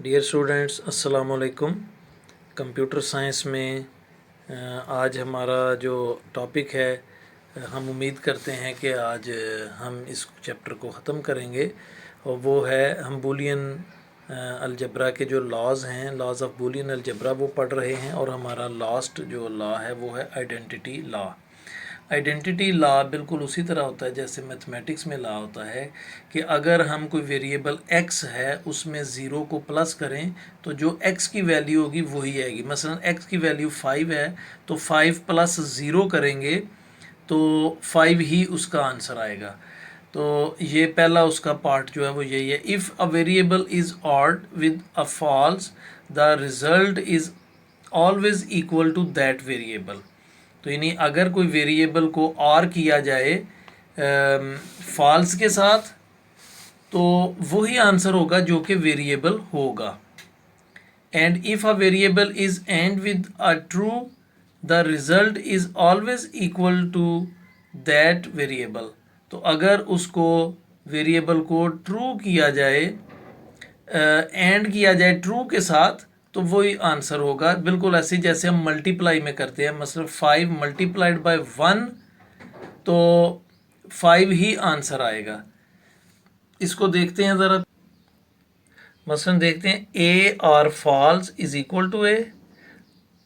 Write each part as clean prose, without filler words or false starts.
Dear students, अस्सलाम वालेकुम। Computer science में आज हमारा जो टॉपिक है, हम उम्मीद करते हैं कि आज हम इस चैप्टर को ख़त्म करेंगे और वो है हम बूलियन अलजबरा के जो लॉज़ हैं, लॉज़ ऑफ बूलियन अलजबरा वो पढ़ रहे हैं। और हमारा लास्ट जो लॉ है वो है आइडेंटिटी लॉ। आइडेंटिटी लॉ बिल्कुल उसी तरह होता है जैसे मैथमेटिक्स में लॉ होता है कि अगर हम कोई वेरिएबल x है उसमें ज़ीरो को प्लस करें तो जो x की वैल्यू होगी वही आएगी। मसलन x की वैल्यू 5 है तो 5 प्लस ज़ीरो करेंगे तो 5 ही उसका आंसर आएगा। तो ये पहला उसका पार्ट जो है वो यही है। If a variable is ORed with a false the result is always equal to that variable. तो यानी अगर कोई वेरिएबल को और किया जाए फॉल्स के साथ तो वही आंसर होगा जो कि वेरिएबल होगा। And if a variable is and with a true the result is always equal to that variable. तो अगर उसको वेरिएबल को ट्रू किया जाए, एंड किया जाए ट्रू के साथ, तो वही आंसर होगा। बिल्कुल ऐसे जैसे हम मल्टीप्लाई में करते हैं, मतलब 5 मल्टीप्लाइड बाय 1 तो 5 ही आंसर आएगा। इसको देखते हैं ज़रा। मसलन देखते हैं A or false is equal to A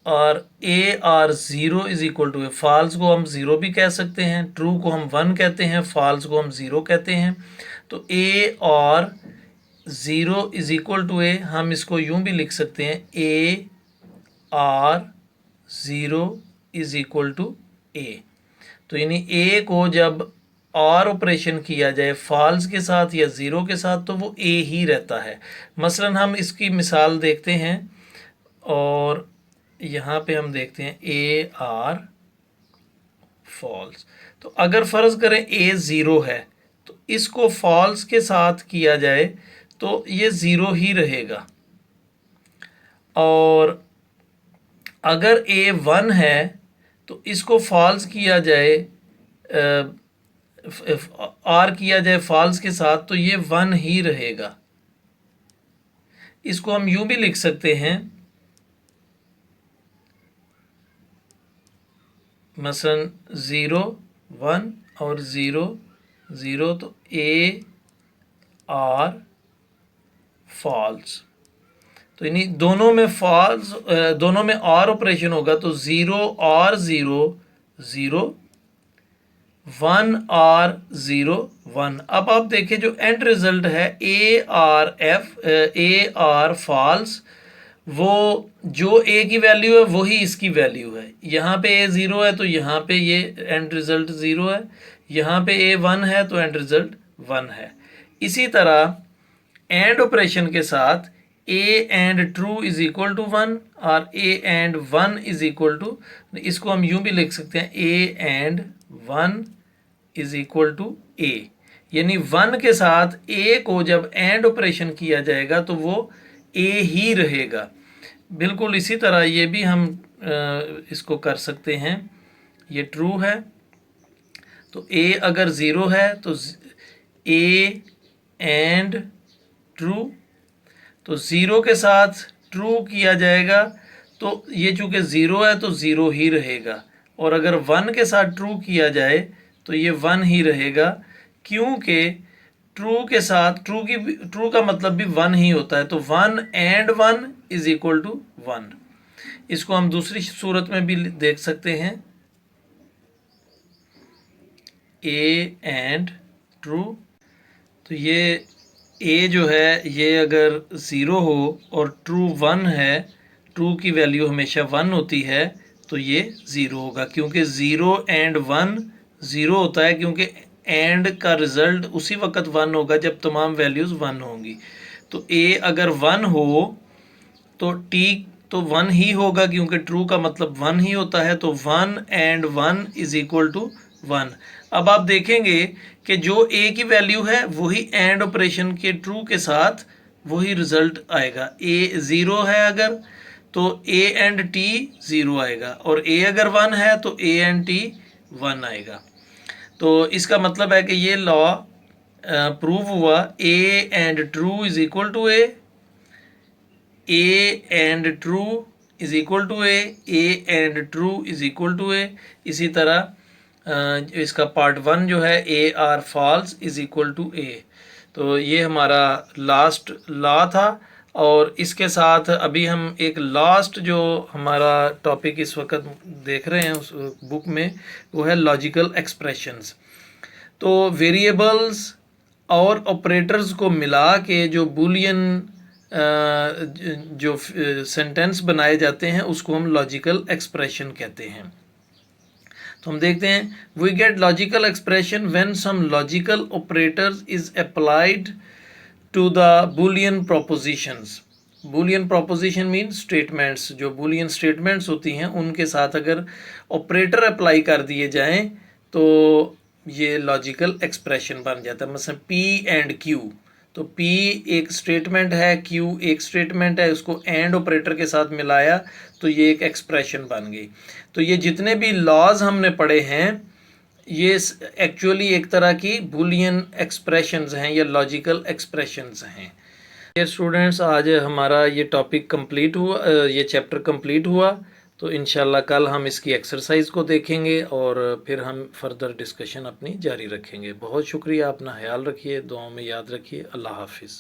और A or zero is equal to A. False को हम ज़ीरो भी कह सकते हैं, ट्रू को हम 1 कहते हैं, फॉल्स को हम ज़ीरो कहते हैं। तो ए और zero is equal to A, हम इसको यूं भी लिख सकते हैं A or zero is equal to A. तो यानी ए को जब और ऑपरेशन किया जाए फॉल्स के साथ या ज़ीरो के साथ तो वो ए ही रहता है। मसलन हम इसकी मिसाल देखते हैं और यहाँ पे हम देखते हैं ए आर फॉल्स। तो अगर फ़र्ज़ करें ए ज़ीरो है तो इसको फॉल्स के साथ किया जाए तो ये ज़ीरो ही रहेगा। और अगर ए 1 है तो इसको फॉल्स किया जाए, आर किया जाए फॉल्स के साथ तो ये 1 ही रहेगा। इसको हम यूं भी लिख सकते हैं, मसलन 0 1 और 0 0 तो ए आर फॉल्स। तो यानी दोनों में फॉल्स, दोनों में और ऑपरेशन होगा तो 0 और 0 0 1 और 0 1। अब आप देखिए जो एंड रिजल्ट है ए आर फॉल्स, वो जो ए की वैल्यू है वही इसकी वैल्यू है। यहाँ पे ए 0 है तो यहाँ पे ये एंड रिजल्ट 0 है, यहाँ पे ए 1 है तो एंड रिजल्ट 1 है। इसी तरह एंड ऑपरेशन के साथ A and true is equal to 1 और A and 1 is equal to, इसको हम यूं भी लिख सकते हैं A and 1 is equal to A. यानी 1 के साथ ए को जब एंड ऑपरेशन किया जाएगा तो वो ए ही रहेगा। बिल्कुल इसी तरह ये भी हम इसको कर सकते हैं। ये ट्रू है तो ए अगर 0 है तो ए एंड ट्रू, तो 0 के साथ ट्रू किया जाएगा तो ये चूँकि 0 है तो 0 ही रहेगा। और अगर 1 के साथ ट्रू किया जाए तो ये 1 ही रहेगा, क्योंकि ट्रू के साथ ट्रू का मतलब भी 1 ही होता है। तो 1 एंड 1 इज इक्वल टू 1। इसको हम दूसरी सूरत में भी देख सकते हैं, ए एंड ट्रू। तो ये ए जो है ये अगर 0 हो और ट्रू 1 है, ट्रू की वैल्यू हमेशा 1 होती है तो ये 0 होगा, क्योंकि 0 एंड 1 0 होता है, क्योंकि एंड का रिज़ल्ट उसी वक्त 1 होगा जब तमाम वैल्यूज़ 1 होंगी। तो ए अगर 1 हो तो टी तो 1 ही होगा, क्योंकि ट्रू का मतलब 1 ही होता है। तो 1 एंड 1 इज इक्वल टू 1। अब आप देखेंगे कि जो ए की वैल्यू है वही एंड ऑपरेशन के ट्रू के साथ वही रिजल्ट आएगा। ए 0 है अगर तो ए एंड टी 0 आएगा, और ए अगर 1 है तो ए एंड टी 1 आएगा। तो इसका मतलब है कि ये लॉ प्रूव हुआ A and true is equal to A, A and true is equal to A and true is equal to A. इसी तरह इसका पार्ट 1 जो है A or false is equal to A. तो ये हमारा लास्ट लॉ था, और इसके साथ अभी हम एक लास्ट जो हमारा टॉपिक इस वक्त देख रहे हैं उस बुक में, वो है लॉजिकल एक्सप्रेशंस। तो वेरिएबल्स और ऑपरेटर्स को मिला के जो बूलियन जो सेंटेंस बनाए जाते हैं उसको हम लॉजिकल एक्सप्रेशन कहते हैं। तो हम देखते हैं, we get logical expression when some logical operators is applied to the Boolean propositions. Boolean proposition mean statements, जो बूलियन स्टेटमेंट्स होती हैं उनके साथ अगर ऑपरेटर अप्लाई कर दिए जाएं तो ये लॉजिकल एक्सप्रेशन बन जाता है। मतलब P एंड Q, तो P एक स्टेटमेंट है, Q एक स्टेटमेंट है, उसको एंड ऑपरेटर के साथ मिलाया तो ये एक एक्सप्रेशन बन गई। तो ये जितने भी लॉज हमने पढ़े हैं ये एक्चुअली एक तरह की बूलियन एक्सप्रेशंस हैं या लॉजिकल एक्सप्रेशंस हैं। ये स्टूडेंट्स, आज हमारा ये टॉपिक कंप्लीट हुआ, ये चैप्टर कंप्लीट हुआ। तो इंशाल्लाह कल हम इसकी एक्सरसाइज को देखेंगे और फिर हम फर्दर डिस्कशन अपनी जारी रखेंगे। बहुत शुक्रिया, अपना ख्याल रखिए, दुआओं में याद रखिए। अल्लाह हाफिज़।